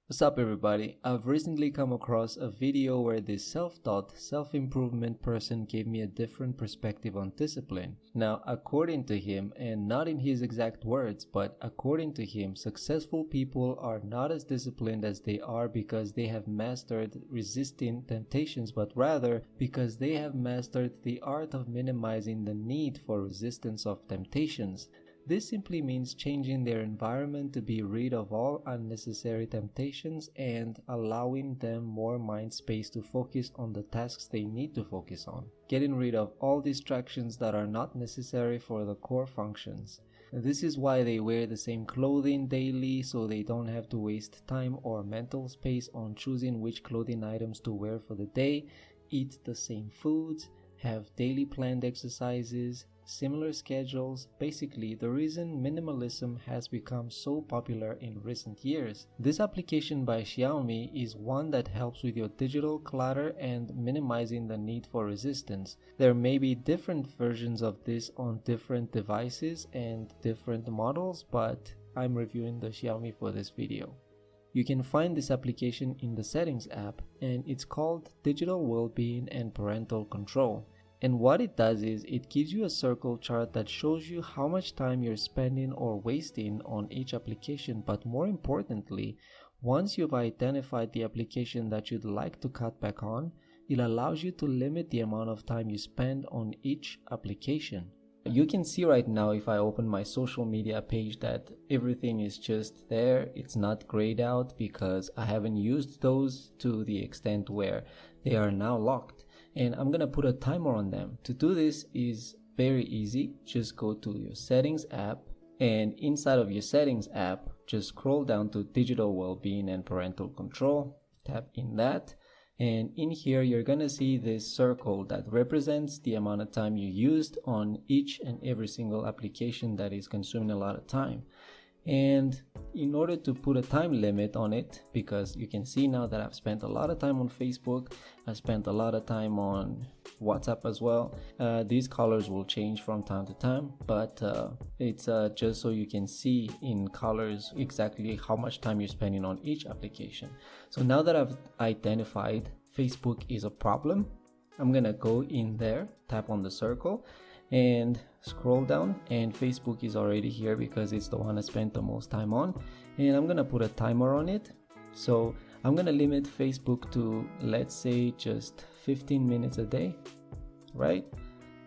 What's up everybody? I've recently come across a video where this self-taught, self-improvement person gave me a different perspective on discipline. Now, according to him, and not in his exact words, but according to him, successful people are not as disciplined as they are because they have mastered resisting temptations, but rather because they have mastered the art of minimizing the need for resistance of temptations. This simply means changing their environment to be rid of all unnecessary temptations and allowing them more mind space to focus on the tasks they need to focus on. Getting rid of all distractions that are not necessary for the core functions. This is why they wear the same clothing daily, so they don't have to waste time or mental space on choosing which clothing items to wear for the day, eat the same foods, have daily planned exercises, similar schedules. Basically, the reason minimalism has become so popular in recent years. This application by Xiaomi is one that helps with your digital clutter and minimizing the need for resistance. There may be different versions of this on different devices and different models, but I'm reviewing the Xiaomi for this video. You can find this application in the Settings app, and it's called Digital Wellbeing and Parental Control. And what it does is it gives you a circle chart that shows you how much time you're spending or wasting on each application, but more importantly, once you've identified the application that you'd like to cut back on, it allows you to limit the amount of time you spend on each application. You can see right now, if I open my social media page, that everything is just there. It's not grayed out because I haven't used those to the extent where they are now locked. And I'm gonna put a timer on them. To do this is very easy. Just go to your Settings app, and inside of your Settings app, just scroll down to Digital Wellbeing and Parental Control. Tap in that, and in here you're gonna see this circle that represents the amount of time you used on each and every single application that is consuming a lot of time. And in order to put a time limit on it, because you can see now that I've spent a lot of time on Facebook, I spent a lot of time on WhatsApp as well. These colors will change from time to time, but it's just so you can see in colors exactly how much time you're spending on each application. So now that I've identified Facebook is a problem, I'm gonna go in there, tap on the circle, and scroll down, and Facebook is already here because it's the one I spent the most time on, and I'm gonna put a timer on it. So I'm gonna limit Facebook to, let's say, just 15 minutes a day, right?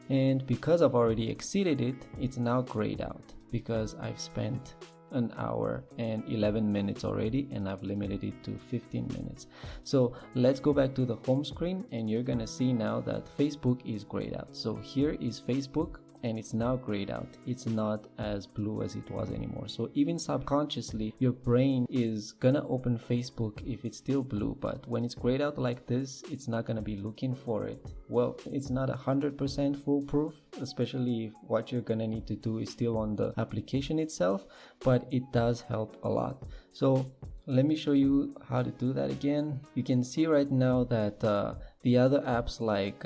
And because I've already exceeded it, it's now grayed out because I've spent an hour and 11 minutes already, and I've limited it to 15 minutes. So let's go back to the home screen, and you're gonna see now that Facebook is grayed out. So here is Facebook, and it's now grayed out. It's not as blue as it was anymore. So even subconsciously, your brain is gonna open Facebook if it's still blue, but when it's grayed out like this, it's not gonna be looking for it. Well, it's not 100% foolproof, especially if what you're gonna need to do is still on the application itself, but it does help a lot. So let me show you how to do that again. You can see right now that the other apps like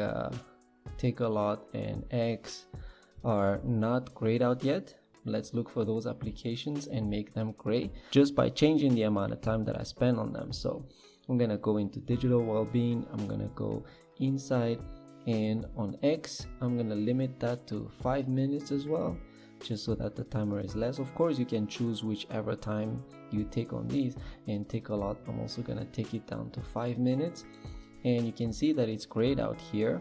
Takealot and X are not grayed out yet. Let's look for those applications and make them gray just by changing the amount of time that I spend on them. So I'm gonna go into Digital Wellbeing, I'm gonna go inside, and on X I'm gonna limit that to 5 minutes as well, just so that the timer is less. Of course, you can choose whichever time you take on these, and Takealot, I'm also gonna take it down to 5 minutes, and you can see that it's grayed out here.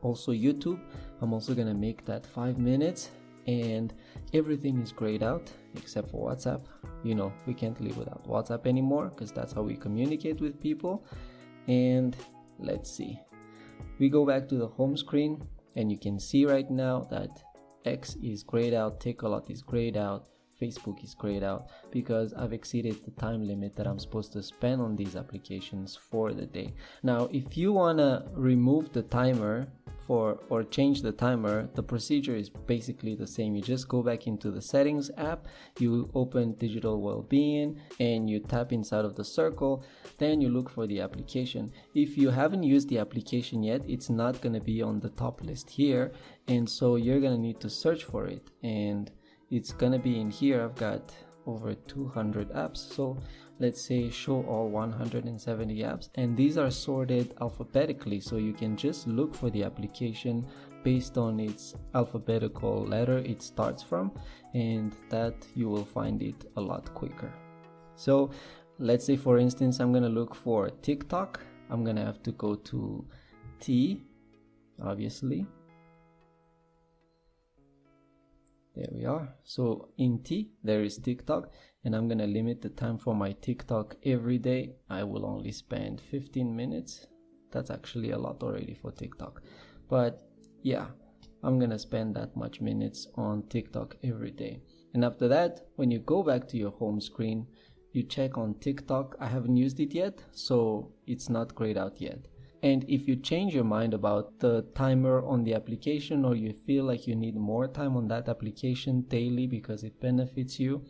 Also YouTube, I'm also gonna make that 5 minutes, and everything is grayed out except for WhatsApp. You know, we can't live without WhatsApp anymore because that's how we communicate with people. And let's see, we go back to the home screen, and you can see right now that X is grayed out, Takealot is grayed out, Facebook is grayed out because I've exceeded the time limit that I'm supposed to spend on these applications for the day. Now, if you wanna remove the timer or change the timer, the procedure is basically the same. You just go back into the Settings app, you open Digital Wellbeing, and you tap inside of the circle, then you look for the application. If you haven't used the application yet, it's not gonna be on the top list here, and so you're gonna need to search for it, and it's gonna be in here. I've got over 200 apps. So let's say show all 170 apps, and these are sorted alphabetically, so you can just look for the application based on its alphabetical letter it starts from, and that you will find it a lot quicker. So let's say, for instance, I'm gonna look for TikTok. I'm gonna have to go to T, obviously. There we are. So in T, there is TikTok, and I'm gonna limit the time for my TikTok every day. I will only spend 15 minutes. That's actually a lot already for TikTok. But yeah, I'm gonna spend that much minutes on TikTok every day. And after that, when you go back to your home screen, you check on TikTok. I haven't used it yet, so it's not grayed out yet. And if you change your mind about the timer on the application, or you feel like you need more time on that application daily because it benefits you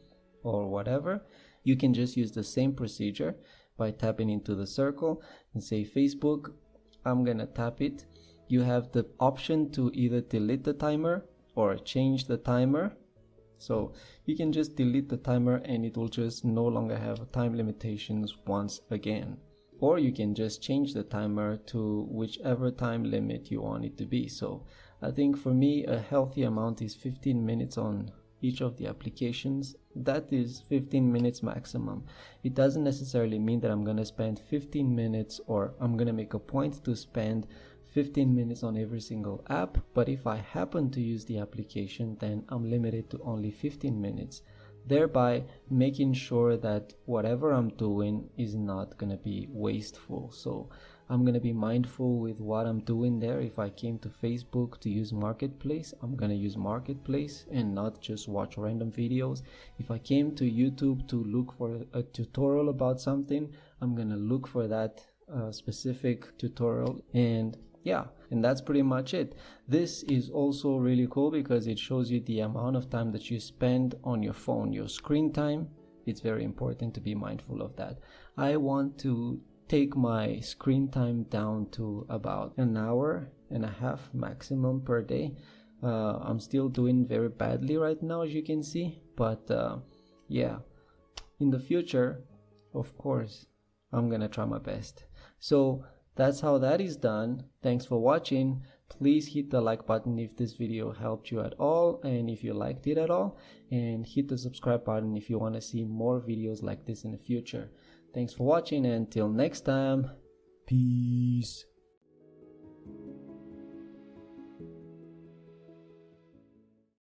or whatever, you can just use the same procedure by tapping into the circle and say Facebook. I'm gonna tap it. You have the option to either delete the timer or change the timer. So you can just delete the timer and it will just no longer have time limitations once again. Or you can just change the timer to whichever time limit you want it to be. So I think for me, a healthy amount is 15 minutes on each of the applications. That is 15 minutes maximum. It doesn't necessarily mean that I'm going to spend 15 minutes or I'm going to make a point to spend 15 minutes on every single app. But if I happen to use the application, then I'm limited to only 15 minutes. Thereby making sure that whatever I'm doing is not going to be wasteful. So I'm going to be mindful with what I'm doing there. If I came to Facebook to use Marketplace, I'm going to use Marketplace and not just watch random videos. If I came to YouTube to look for a tutorial about something, I'm going to look for that specific tutorial. And yeah, and that's pretty much it. This is also really cool because it shows you the amount of time that you spend on your phone, your screen time. It's very important to be mindful of that. I want to take my screen time down to about an hour and a half maximum per day. I'm still doing very badly right now, as you can see, but yeah, in the future, of course, I'm gonna try my best. So that's how that is done. Thanks for watching. Please hit the like button if this video helped you at all and if you liked it at all, and hit the subscribe button if you want to see more videos like this in the future. Thanks for watching, and until next time, peace.